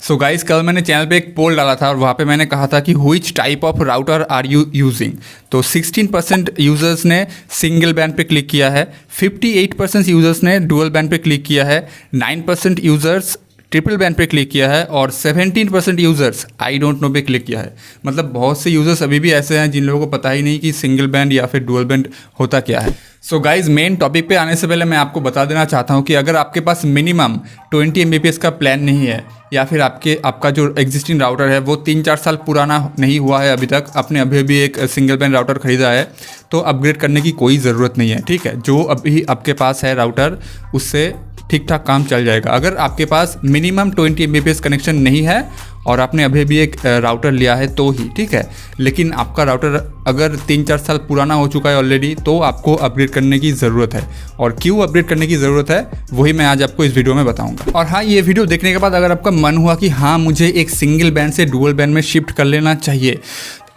So guys, कल मैंने channel पे एक पोल डाला था और वहाँ पे मैंने कहा था कि which type of router are you using. तो 16% यूज़र्स ने सिंगल बैंड पे क्लिक किया है, 58% यूज़र्स ने डुअल बैंड पे क्लिक किया है, 9% यूज़र्स ट्रिपल बैंड पे क्लिक किया है और 17% यूज़र्स आई डोंट नो पे क्लिक किया है। मतलब बहुत से यूज़र्स अभी भी ऐसे हैं जिन लोगों को पता ही नहीं कि सिंगल बैंड या फिर डुअल बैंड होता क्या है। सो गाइज, मेन टॉपिक पे आने से पहले मैं आपको बता देना चाहता हूँ कि अगर आपके पास मिनिमम 20 Mbps का प्लान नहीं है या फिर आपका जो एग्जिस्टिंग राउटर है वो 3-4 साल पुराना नहीं हुआ है अभी तक, आपने अभी भी एक सिंगल बैंड राउटर ख़रीदा है, तो अपग्रेड करने की कोई ज़रूरत नहीं है। ठीक है, जो अभी आपके पास है राउटर उससे ठीक ठाक काम चल जाएगा। अगर आपके पास मिनिमम 20 Mbps कनेक्शन नहीं है और आपने अभी भी एक राउटर लिया है तो ही ठीक है, लेकिन आपका राउटर अगर 3-4 साल पुराना हो चुका है ऑलरेडी तो आपको अपग्रेड करने की ज़रूरत है। और क्यों अपग्रेड करने की ज़रूरत है वही मैं आज आपको इस वीडियो में बताऊंगा। और हाँ, ये वीडियो देखने के बाद अगर आपका मन हुआ कि हाँ मुझे एक सिंगल बैंड से डुअल बैंड में शिफ्ट कर लेना चाहिए,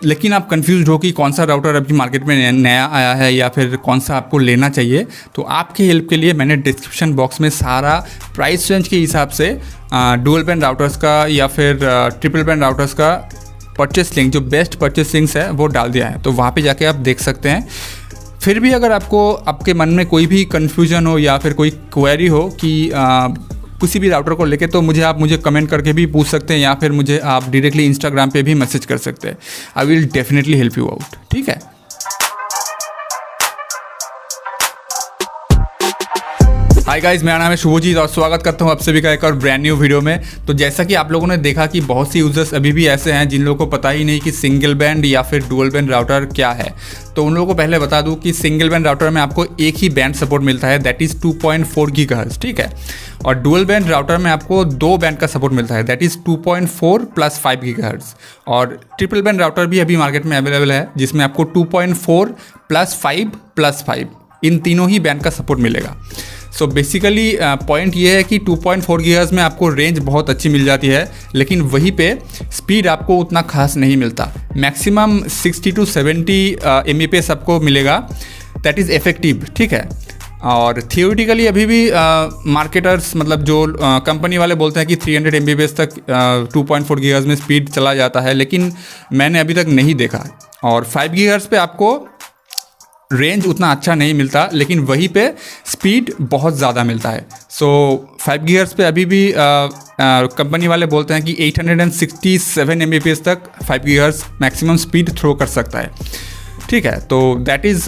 लेकिन आप कंफ्यूज हो कि कौन सा राउटर अभी मार्केट में नया आया है या फिर कौन सा आपको लेना चाहिए, तो आपके हेल्प के लिए मैंने डिस्क्रिप्शन बॉक्स में सारा प्राइस रेंज के हिसाब से डुअल बैंड राउटर्स का या फिर ट्रिपल बैंड राउटर्स का परचेस लिंक, जो बेस्ट परचेस लिंक्स है वो डाल दिया है, तो वहाँ पे जाके आप देख सकते हैं। फिर भी अगर आपके मन में कोई भी कन्फ्यूजन हो या फिर कोई क्वेरी हो कि किसी भी राउटर को लेके, तो मुझे कमेंट करके भी पूछ सकते हैं या फिर मुझे आप डायरेक्टली इंस्टाग्राम पे भी मैसेज कर सकते हैं। I will definitely help you out. ठीक है, हाय गाइस, मेरा नाम है शुभजीत और स्वागत करता हूँ आप सभी का एक और ब्रांड न्यू वीडियो में। तो जैसा कि आप लोगों ने देखा कि बहुत सी यूजर्स अभी भी ऐसे हैं जिन लोगों को पता ही नहीं कि सिंगल बैंड या फिर डुअल बैंड राउटर क्या है। तो उन लोगों को पहले बता दूं कि सिंगल बैंड राउटर में आपको एक ही बैंड सपोर्ट मिलता है, दैट इज़ 2.4 GHz। ठीक है, और डुअल बैंड राउटर में आपको 2 बैंड का सपोर्ट मिलता है, दैट इज़ 2.4 + 5 GHz। और ट्रिपल बैंड राउटर भी अभी मार्केट में अवेलेबल है जिसमें आपको 2.4 + 5 + 5 इन तीनों ही बैंड का सपोर्ट मिलेगा। सो बेसिकली पॉइंट ये है कि 2.4 GHz में आपको रेंज बहुत अच्छी मिल जाती है, लेकिन वहीं पे स्पीड आपको उतना खास नहीं मिलता। मैक्सिमम 60 to 70 Mbps आपको मिलेगा, दैट इज़ इफेक्टिव। ठीक है, और थियोरिटिकली अभी भी मार्केटर्स मतलब जो कंपनी वाले बोलते हैं कि 300 Mbps तक 2.4 GHz में स्पीड चला जाता है, लेकिन मैंने अभी तक नहीं देखा। और 5 GHz पे आपको रेंज उतना अच्छा नहीं मिलता, लेकिन वहीं पे स्पीड बहुत ज़्यादा मिलता है। सो 5 GHz पे अभी भी कंपनी वाले बोलते हैं कि 867 Mbps तक 5 GHz मैक्सिमम स्पीड थ्रो कर सकता है। ठीक है, तो दैट इज़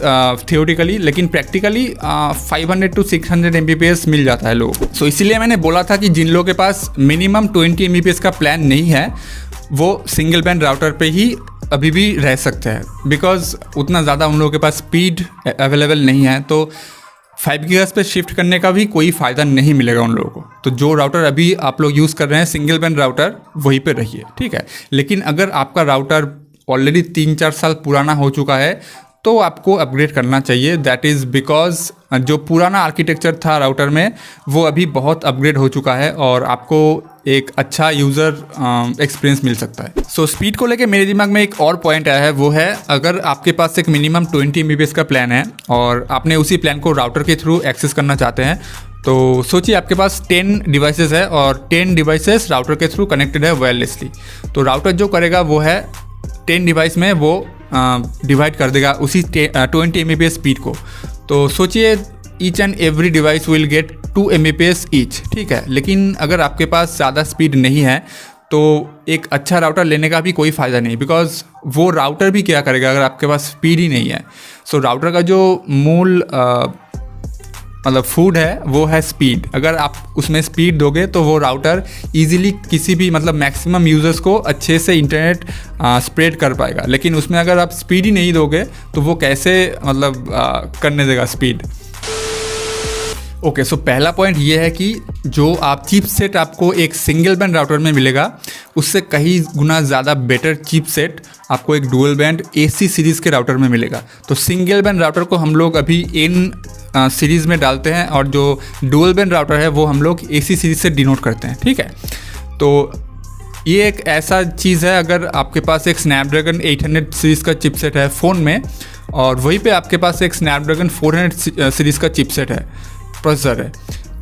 थियोरिटिकली, लेकिन प्रैक्टिकली 500 to 600 Mbps मिल जाता है लोगों को। सो इसीलिए मैंने बोला था कि जिन लोगों के पास मिनिमम 20 Mbps का प्लान नहीं है वो सिंगल बैंड राउटर पे ही अभी भी रह सकते हैं, बिकॉज उतना ज़्यादा उन लोगों के पास स्पीड अवेलेबल नहीं है। तो 5 GHz पे शिफ्ट करने का भी कोई फ़ायदा नहीं मिलेगा उन लोगों को। तो जो राउटर अभी आप लोग यूज़ कर रहे हैं सिंगल बैंड राउटर, वहीं पे रहिए। ठीक है, लेकिन अगर आपका राउटर ऑलरेडी 3-4 साल पुराना हो चुका है तो आपको अपग्रेड करना चाहिए, दैट इज़ बिकॉज जो पुराना आर्किटेक्चर था राउटर में वो अभी बहुत अपग्रेड हो चुका है और आपको एक अच्छा यूज़र एक्सपीरियंस मिल सकता है। सो स्पीड को लेके मेरे दिमाग में एक और पॉइंट आया है, वो है अगर आपके पास एक मिनिमम 20 Mbps का प्लान है और आपने उसी प्लान को राउटर के थ्रू एक्सेस करना चाहते हैं, तो सोचिए आपके पास 10 डिवाइसेस है और 10 डिवाइसेस राउटर के थ्रू कनेक्टेड है वायरलेसली। तो राउटर जो करेगा वो है 10 डिवाइस में वो डिवाइड कर देगा उसी 20 Mbps स्पीड को। तो सोचिए each and every device will get 2 Mbps each. ठीक है, लेकिन अगर आपके पास ज़्यादा स्पीड नहीं है तो एक अच्छा राउटर लेने का भी कोई फ़ायदा नहीं, बिकॉज वो राउटर भी क्या करेगा अगर आपके पास स्पीड ही नहीं है। सो राउटर का जो मूल मतलब फूड है वो है स्पीड। अगर आप उसमें स्पीड दोगे तो वो राउटर इजीली किसी भी मतलब मैक्सिमम यूज़र्स को अच्छे से इंटरनेट स्प्रेड कर पाएगा, लेकिन उसमें अगर आप स्पीड ही नहीं दोगे तो वो कैसे मतलब करने देगा स्पीड। ओके, सो पहला पॉइंट ये है कि जो आप चिप सेट आपको एक सिंगल बैंड राउटर में मिलेगा उससे कई गुना ज़्यादा बेटर चिप सेट आपको एक डुअल बैंड AC सीरीज़ के राउटर में मिलेगा। तो सिंगल बैंड राउटर को हम लोग अभी इन सीरीज़ में डालते हैं और जो डुअल बैंड राउटर है वो हम लोग AC सीरीज़ से डिनोट करते हैं। ठीक है, तो ये एक ऐसा चीज़ है, अगर आपके पास एक स्नैपड्रैगन 800 सीरीज़ का चिपसेट है फ़ोन में और वहीं पे आपके पास एक स्नैपड्रैगन 400 सीरीज़ का चिपसेट है, प्रोसेसर है,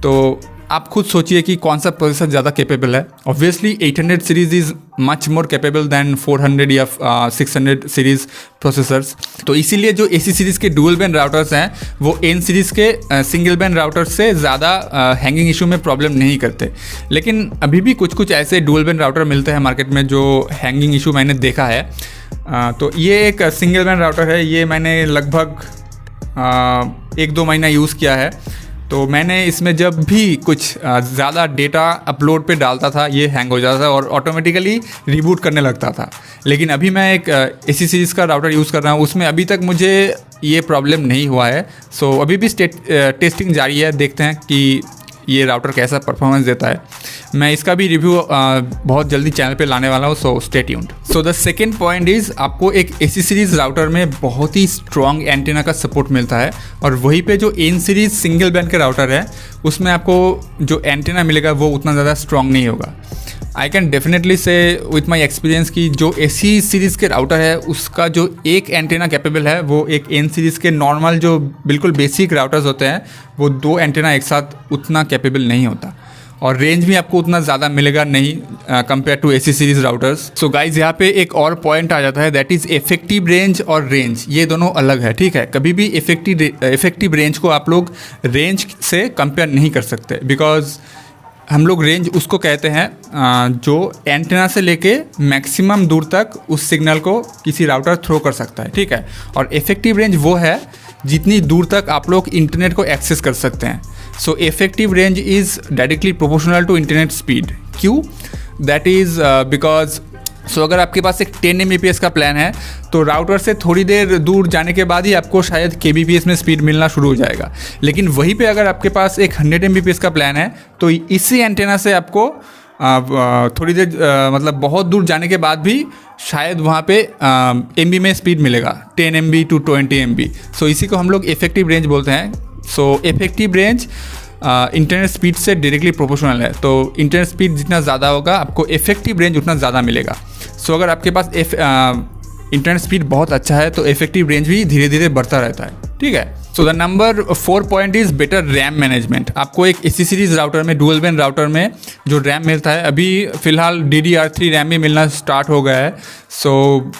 तो आप खुद सोचिए कि कौन सा प्रोसेसर ज़्यादा कैपेबल है। Obviously 800 series is much more capable than 400 या 600 सीरीज़ प्रोसेसर्स। तो इसीलिए जो AC सीरीज़ के डुअल बैंड राउटर्स हैं वो N सीरीज़ के सिंगल बैंड राउटर्स से ज़्यादा हैंगिंग इशू में प्रॉब्लम नहीं करते। लेकिन अभी भी कुछ ऐसे डुअल बैंड राउटर मिलते हैं मार्केट में जो हैंगिंग इशू मैंने देखा है। तो ये एक सिंगल बैंड राउटर है, ये मैंने लगभग 1-2 महीना यूज़ किया है। तो मैंने इसमें जब भी कुछ ज़्यादा डेटा अपलोड पे डालता था ये हैंग हो जाता था और ऑटोमेटिकली रिबूट करने लगता था। लेकिन अभी मैं एक AC सीरीज़ का राउटर यूज़ कर रहा हूँ, उसमें अभी तक मुझे ये प्रॉब्लम नहीं हुआ है। सो अभी भी टेस्टिंग जारी है, देखते हैं कि ये राउटर कैसा परफॉर्मेंस देता है। मैं इसका भी रिव्यू बहुत जल्दी चैनल पे लाने वाला हूँ, so stay tuned. So the second point is आपको एक AC सीरीज़ राउटर में बहुत ही स्ट्रॉन्ग एंटीना का सपोर्ट मिलता है और वहीं पे जो N सीरीज़ सिंगल बैंड के राउटर है उसमें आपको जो एंटीना मिलेगा वो उतना ज़्यादा स्ट्रॉन्ग नहीं होगा। आई कैन डेफिनेटली से विथ माई एक्सपीरियंस कि जो AC सीरीज़ के राउटर है उसका जो एक एंटीना कैपेबल है वो एक N सीरीज़ के नॉर्मल जो बिल्कुल बेसिक राउटर्स होते हैं वो 2 एंटीना एक साथ उतना कैपेबल नहीं होता और रेंज भी आपको उतना ज़्यादा मिलेगा नहीं compare to AC series routers. So guys यहाँ पे एक और पॉइंट आ जाता है, दैट इज़ इफेक्टिव रेंज और रेंज, ये दोनों अलग है, ठीक है। कभी भी इफेक्टिव रेंज को आप लोग रेंज से कंपेयर नहीं कर सकते, बिकॉज हम लोग रेंज उसको कहते हैं जो एंटेना से लेके मैक्सिमम दूर तक उस सिग्नल को किसी राउटर थ्रो कर सकता है, ठीक है। और इफेक्टिव रेंज वो है जितनी दूर तक आप लोग इंटरनेट को एक्सेस कर सकते हैं। So effective range is directly proportional to internet speed. क्यों? दैट इज़ बिकॉज अगर आपके पास एक 10 Mbps का प्लान है तो राउटर से थोड़ी देर दूर जाने के बाद ही आपको शायद kbps में स्पीड मिलना शुरू हो जाएगा। लेकिन वहीं पे अगर आपके पास एक 100 Mbps का प्लान है तो इसी एंटेना से आपको थोड़ी देर मतलब बहुत दूर जाने के बाद भी शायद वहाँ पे MB में स्पीड मिलेगा, 10 MB to 20 MB। सो इसी को हम लोग इफेक्टिव रेंज बोलते हैं। So effective range internet speed से डायरेक्टली प्रोपोर्शनल है, तो इंटरनेट स्पीड जितना ज़्यादा होगा आपको इफेक्टिव रेंज उतना ज़्यादा मिलेगा। सो अगर आपके पास इंटरनेट स्पीड बहुत अच्छा है तो इफेक्टिव रेंज भी धीरे धीरे बढ़ता रहता है, ठीक है। So the number 4 point is better RAM management. आपको एक AC सीरीज़ राउटर में, डुअल बैंड राउटर में जो रैम मिलता है, अभी फ़िलहाल DDR3 रैम भी मिलना स्टार्ट हो गया है।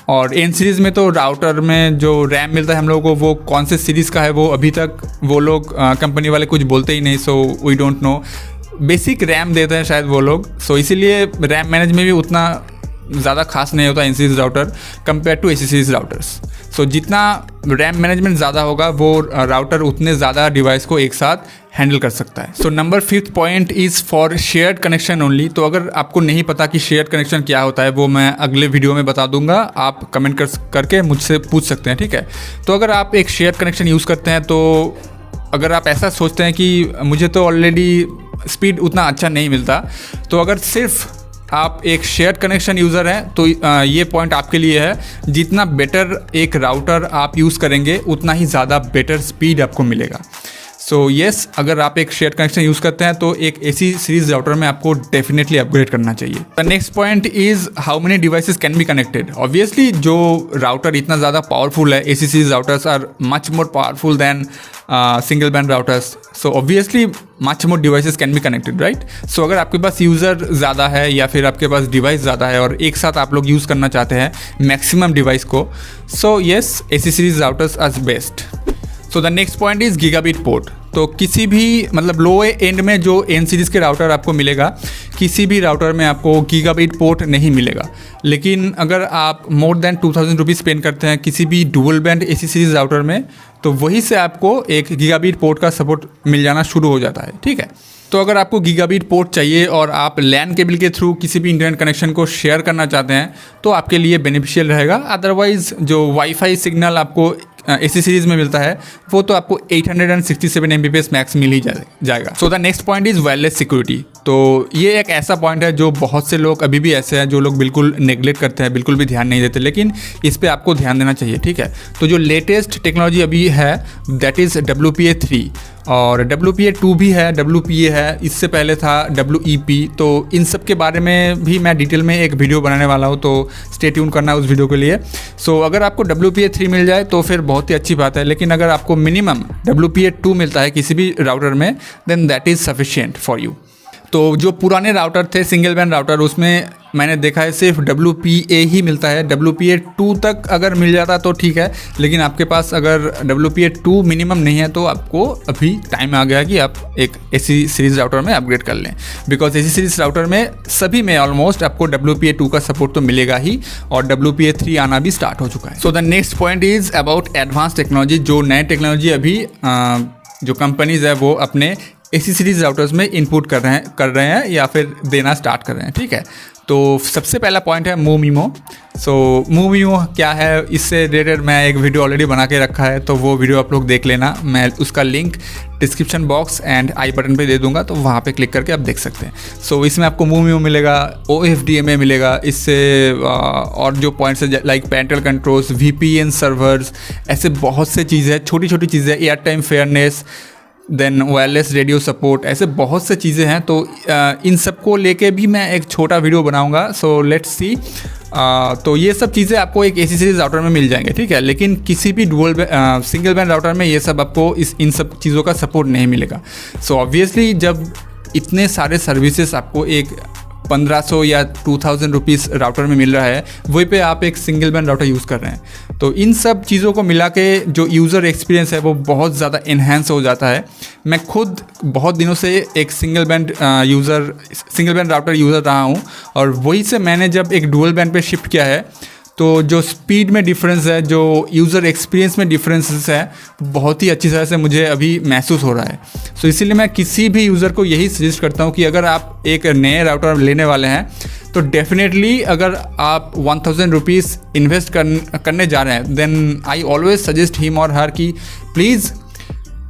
और N सीरीज़ में तो राउटर में जो रैम मिलता है हम लोगों को वो कौन से सीरीज़ का है वो अभी तक वो लोग कंपनी वाले कुछ बोलते ही नहीं, so we don't know. Basic RAM देते हैं शायद वो लोग, सो इसीलिए रैम मैनेजमेंट भी उतना ज़्यादा खास नहीं होता N series router compare to AC series routers. So जितना रैम मैनेजमेंट ज़्यादा होगा वो राउटर उतने ज़्यादा डिवाइस को एक साथ हैंडल कर सकता है। So number 5th point is for shared connection only. तो अगर आपको नहीं पता कि शेयर्ड कनेक्शन क्या होता है वो मैं अगले वीडियो में बता दूंगा, आप कमेंट करके मुझसे पूछ सकते हैं, ठीक है। तो अगर आप एक शेयर्ड कनेक्शन यूज़ करते हैं तो अगर आप ऐसा सोचते हैं कि मुझे तो ऑलरेडी स्पीड उतना अच्छा नहीं मिलता, तो अगर सिर्फ आप एक शेयर्ड कनेक्शन यूज़र हैं तो ये पॉइंट आपके लिए है। जितना बेटर एक राउटर आप यूज़ करेंगे उतना ही ज़्यादा बेटर स्पीड आपको मिलेगा। सो येस, अगर आप एक शेयर कनेक्शन यूज़ करते हैं तो एक AC सीरीज़ राउटर में आपको डेफिनेटली अपग्रेड करना चाहिए। The next point is how many devices can be connected. Obviously जो राउटर इतना ज़्यादा पावरफुल है, AC series routers are much more powerful than single band routers, so obviously much more devices can be connected, right. So अगर आपके पास user ज़्यादा है या फिर आपके पास डिवाइस ज़्यादा है और एक साथ आप लोग यूज़ करना चाहते हैं मैक्सिमम डिवाइस को, so yes AC series routers are best. So the next point is gigabit port. तो किसी भी मतलब लो एंड में जो N सीरीज़ के राउटर आपको मिलेगा, किसी भी राउटर में आपको गीगाबिट पोर्ट नहीं मिलेगा। लेकिन अगर आप मोर देन 2000 रुपीज़ स्पेंड करते हैं किसी भी dual band AC series router में, तो वहीं से आपको एक गीगाबिट पोर्ट का सपोर्ट मिल जाना शुरू हो जाता है, ठीक है। तो अगर आपको गीगाबिट पोर्ट चाहिए और आप LAN केबल के थ्रू किसी भी इंटरनेट कनेक्शन को शेयर करना चाहते हैं तो आपके लिए बेनिफिशियल रहेगा। अदरवाइज़ जो वाईफाई सिग्नल आपको AC सीरीज़ में मिलता है वो तो आपको 867 Mbps मैक्स मिल ही जाएगा। सो the next point is wireless security. तो ये एक ऐसा पॉइंट है जो बहुत से लोग अभी भी ऐसे हैं जो लोग बिल्कुल नेगलेक्ट करते हैं, बिल्कुल भी ध्यान नहीं देते, लेकिन इस पर आपको ध्यान देना चाहिए, ठीक है। तो जो लेटेस्ट टेक्नोलॉजी अभी है दैट इज़ WPA3, और WPA2 भी है, WPA है, इससे पहले था WEP। तो इन सब के बारे में भी मैं डिटेल में एक वीडियो बनाने वाला हूँ, तो स्टे ट्यून करना उस वीडियो के लिए। सो अगर आपको WPA3 मिल जाए तो फिर बहुत ही अच्छी बात है, लेकिन अगर आपको मिनिमम WPA2 मिलता है किसी भी राउटर में, then that is sufficient for you. तो जो पुराने राउटर थे सिंगल बैंड राउटर, उसमें मैंने देखा है सिर्फ WPA ही मिलता है। WPA2 तक अगर मिल जाता तो ठीक है, लेकिन आपके पास अगर WPA2 मिनिमम नहीं है तो आपको अभी टाइम आ गया कि आप एक AC सीरीज़ राउटर में अपग्रेड कर लें, बिकॉज AC सीरीज़ राउटर में सभी में ऑलमोस्ट आपको WPA2 का सपोर्ट तो मिलेगा ही, और WPA3 आना भी स्टार्ट हो चुका है। सो the next point is about advance technology. जो नए टेक्नोलॉजी अभी जो कंपनीज है वो अपने AC सीरीज़ राउटर्स में इनपुट कर रहे हैं या फिर देना स्टार्ट कर रहे हैं, ठीक है। तो सबसे पहला पॉइंट है MoveMemo। सो MoveMemo क्या है, इससे रिलेटेड मैं एक वीडियो ऑलरेडी बना के रखा है, तो वो वीडियो आप लोग देख लेना। मैं उसका link description box and I button पे दे दूंगा, तो वहाँ पे क्लिक करके आप देख सकते हैं। सो इसमें आपको MoveMemo मिलेगा, OFDMA मिलेगा, इससे और जो पॉइंट्स है like parental controls, VPN servers, ऐसे बहुत से चीज़ें हैं, छोटी छोटी चीज़ें, air time fairness, then wireless radio support, ऐसे बहुत से चीज़ें हैं। तो इन सब को लेके भी मैं एक छोटा वीडियो बनाऊंगा, सो लेट्स सी। तो ये सब चीज़ें आपको एक AC सीरीज़ राउटर में मिल जाएंगे, ठीक है, लेकिन किसी भी सिंगल बैंड राउटर में ये सब आपको इन सब चीज़ों का सपोर्ट नहीं मिलेगा। सो ऑब्वियसली जब इतने सारे सर्विसेज आपको एक 1500 या 2000 रुपीज़ राउटर में मिल रहा है, वहीं पे आप एक सिंगल बैंड राउटर यूज़ कर रहे हैं, तो इन सब चीज़ों को मिला के जो यूज़र एक्सपीरियंस है वो बहुत ज़्यादा इन्हेंस हो जाता है। मैं खुद बहुत दिनों से एक सिंगल बैंड राउटर यूज़र रहा हूँ, और वही से मैंने जब एक डुअल बैंड पे शिफ्ट किया है, तो जो स्पीड में डिफरेंस है, जो यूज़र एक्सपीरियंस में डिफरेंसेस है, बहुत ही अच्छी तरह से मुझे अभी महसूस हो रहा है। सो इसीलिए मैं किसी भी यूज़र को यही सजेस्ट करता हूँ कि अगर आप एक नए राउटर लेने वाले हैं तो डेफिनेटली अगर आप 1000 रुपीज़ इन्वेस्ट करने जा रहे हैं, then I always suggest him और हर कि प्लीज़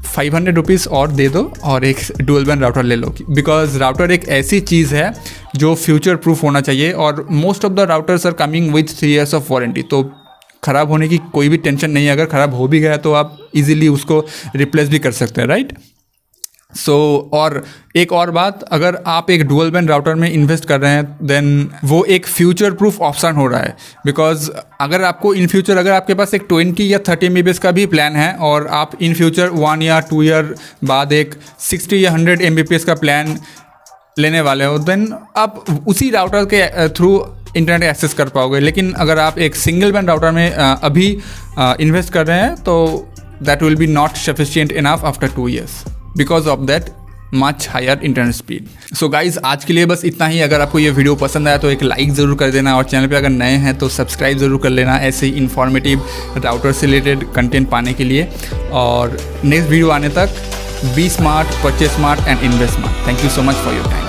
500 रुपीज़ और दे दो और एक डुअल बैंड राउटर ले लो, बिकॉज राउटर एक ऐसी चीज़ है जो फ्यूचर प्रूफ होना चाहिए, और most of the routers are coming with 3 years of warranty. तो ख़राब होने की कोई भी टेंशन नहीं है, अगर ख़राब हो भी गया तो आप इजीली उसको रिप्लेस भी कर सकते हैं, राइट। सो और एक और बात, अगर आप एक डुअल बैंड राउटर में इन्वेस्ट कर रहे हैं, देन वो एक फ्यूचर प्रूफ ऑप्शन हो रहा है, बिकॉज अगर आपको इन फ्यूचर अगर आपके पास एक 20 या 30 MBps का भी प्लान है, और आप इन फ्यूचर 1 या 2 ईयर बाद एक 60 या 100 MBps का प्लान लेने वाले हो, देन आप उसी राउटर के थ्रू इंटरनेट एक्सेस कर पाओगे। लेकिन अगर आप एक सिंगल बैंड राउटर में अभी इन्वेस्ट कर रहे हैं, तो that will be not sufficient enough after 2 years because of that much higher internet speed. So guys आज के लिए बस इतना ही। अगर आपको ये वीडियो पसंद आया तो एक लाइक ज़रूर कर देना, और चैनल पे अगर नए हैं तो सब्सक्राइब ज़रूर कर लेना ऐसे ही इन्फॉर्मेटिव राउटर से रिलेटेड कंटेंट पाने के लिए। और नेक्स्ट वीडियो आने तक be smart, purchase smart and invest smart. Thank you so much for your time.